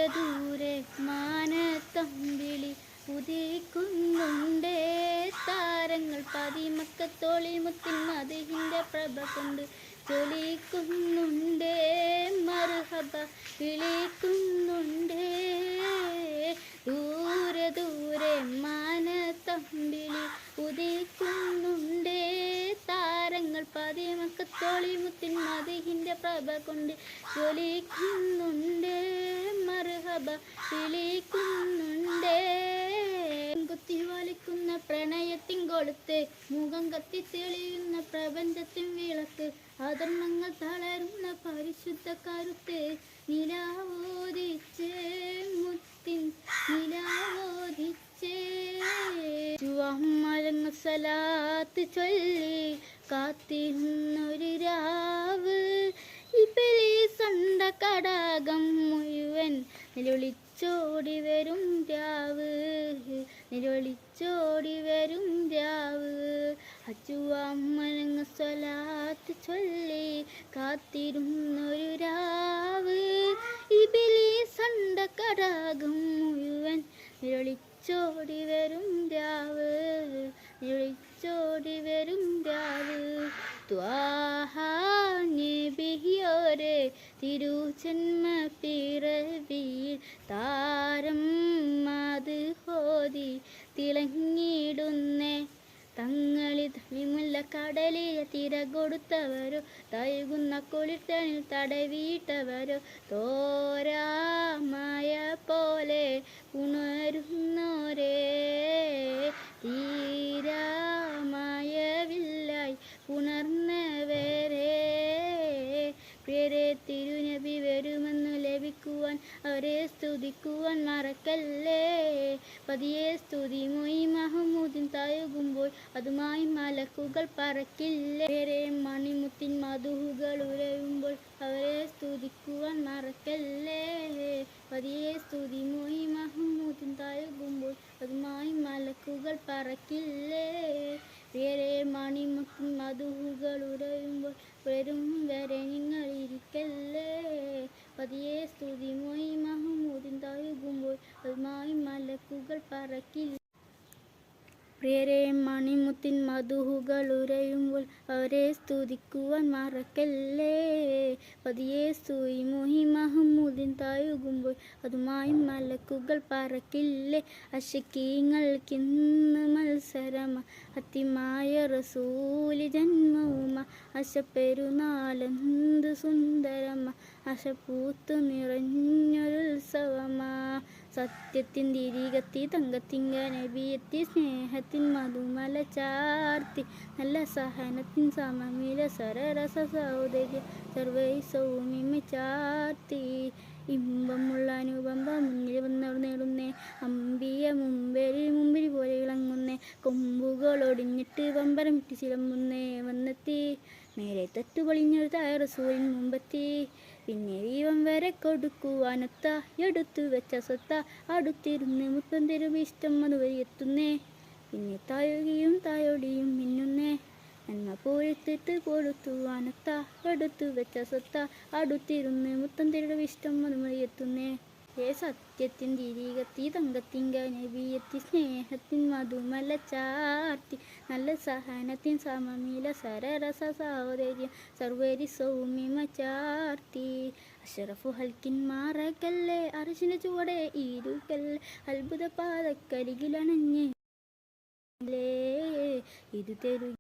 ദൂരെ മാനത്തമ്പിളി ഉദിക്കുന്നുണ്ടേ താരങ്ങൾ പതിമക്കത്തോളിമുത്തിൻ മതിഹിൻ്റെ പ്രഭ കൊണ്ട് ജ്വലിക്കുന്നുണ്ടേ മർഹബ വിളിക്കുന്നുണ്ടേ ദൂരെ ദൂരെ മാനത്തമ്പിളി ഉദിക്കുന്നുണ്ടേ താരങ്ങൾ പതിമക്കത്തോളിമുത്തിൻ മതിഹിൻ്റെ പ്രഭ കൊണ്ട് ജ്വലിക്കുന്നുണ്ടേ മർഹബ വിളിക്കുന്നുണ്ടേ കുത്തി വലിക്കുന്ന പ്രണയത്തിൻ കൊളുത്ത് മുഖം കത്തി തെളിയുന്ന പ്രപഞ്ചത്തിൻ വിളക്ക് അധർമ്മങ്ങൾ തളരുന്ന പരിശുദ്ധ കരുത്ത് നിലാവോദിച്ചേ മുത്തിൻ നിലാവോദിച്ചേ ചുവമ്മലങ്ങ സലാത്ത് ചൊല്ലി കാത്തിരുന്നൊരു രാവ് ഇബിലീസണ്ട കടാകം മുഴുവൻ നിലവിളിച്ചോടി വരും രാവ് നിലവിളിച്ചോടി വരും രാവ് അച്ചുവമ്മലങ്ങ സ്വലാത്ത് ചൊല്ലി കാത്തിരുന്നൊരു രാവ് ഇബിലീസണ്ട കടാകം മുഴുവൻ നിലവിളിച്ചോടി വരും രാവ് നിലവിളിച്ചോടി വരും രാവ് ത്വാഹാ നബിയോരെ തിരുജന്മ പിറവിയിൽ താരം അത് ഹോതി തിളങ്ങിയിടുന്നേ തങ്ങളി തളിമുല്ല കടലിലെ തിര കൊടുത്തവരോ തഴുകുന്ന കുളിർത്തണിൽ തടവിയിട്ടവരോ തോരാമായ പോലെ ഉണരുന്നോരേ തീരാമായ വില്ലായി ഉണർന്നവരെ പ്രിയരെ തിരുനബി വരുമെന്നു ലഭിക്കുവാൻ അവരെ സ്തുതിക്കുവാൻ മറക്കല്ലേ പതിയെ സ്തുതി മൊയ് മഹമൂദിൻ തഴുകുമ്പോൾ അതുമായി മലക്കുകൾ പറക്കില്ലേ പ്രിയരെ മണിമുത്തിൻ മധുഹുകൾ ഉരയുമ്പോൾ അവരെ സ്തുതിക്കുവാൻ മറക്കല്ലേ പതിയെ സ്തുതി മൊയ് മഹമൂദിൻ തഴുകുമ്പോൾ അതുമായി മലക്കുകൾ പറക്കില്ലേ പ്രിയരെ മണിമുത്തിൻ മധുഹുകൾ ഉരയുമ്പോൾ വരും വരെ നിങ്ങൾ ഇരിക്കല്ലേ പതിയെ സ്തുതി മൊയ് മഹമൂദിൻ തഴുകുമ്പോൾ അതുമായി മലക്കുകൾ പറക്കില്ല പ്രിയരെ മണിമുത്തിൻ മധുഹുകൾ ഉരയുമ്പോൾ അവരെ സ്തുതിക്കുവാൻ മറക്കല്ലേ പതിയെ സ്തുതി മൊയ് മഹമൂദിൻ തഴുകുമ്പോൾ അതുമായി മലക്കുകൾ പറക്കില്ലേ അശക്കീങ്ങൾക്കിന്ന് മത്സരമ അത്തിമായ റസൂലി ജന്മവുമ അശപ്പെരുന്നാളെന്ത് സുന്ദരമ അശപ്പൂത്തു നിറഞ്ഞൊരുത്സവമാ സത്യത്തിൻ തിരികത്തി തങ്കത്തിങ്ക നബിയെത്തി സ്നേഹത്തിൻ മധുമല ചാർത്തി നല്ല സഹനത്തിൻ സമമില സരരസ സൗന്ദര്യ സർവൈ സൗമ്യമ ചാർത്തി ഇമ്പമുള്ള അനുപമ്പ മുന്നിൽ വന്നവർ നേടുന്നേ അമ്പിയ മുമ്പിൽ പോലെ ഇളങ്ങുന്നേ കൊമ്പുകളൊടിഞ്ഞിട്ട് പമ്പരം വിട്ട് ചിലമ്പുന്നേ വന്നെത്തി നേരെ തത്തു പൊളിഞ്ഞൊരു തായ റസൂലിൻ മുമ്പെത്തി പിന്നെ ദൈവം വരെ കൊടുക്കുവാനൊത്ത എടുത്തു വെച്ച സ്വത്ത അടുത്തിരുന്ന് മുത്തം തെരുവ് ഇഷ്ടം അതുവരെ എത്തുന്നേ പിന്നെ തായുകയും തായൊടിയും മിന്നുന്നേ നന്മ പൊഴുത്തിട്ട് കൊടുത്തുവാനൊത്ത എടുത്തു വെച്ച സ്വത്ത അടുത്തിരുന്ന് മുത്തം തെരുവ് ഇഷ്ടം അതുവരെ എത്തുന്നേ സത്യത്തിൻ തിരികത്തി തങ്കത്തിങ്ക നബിയെത്തി സ്നേഹത്തിൻ മധുമല ചാർത്തി നല്ല സഹനത്തിൻ സമമില സരരസ സൗന്ദര്യം സർവരി സൗമ്യമ ചാർത്തി അഷറഫു ഹൽക്കിൻ മാറക്കല്ലേ അർശിന ചുവടെ ഇരുക്കല്ലേ അത്ഭുത പാതക്കരികിലണഞ്ഞ് ഇത് തെരു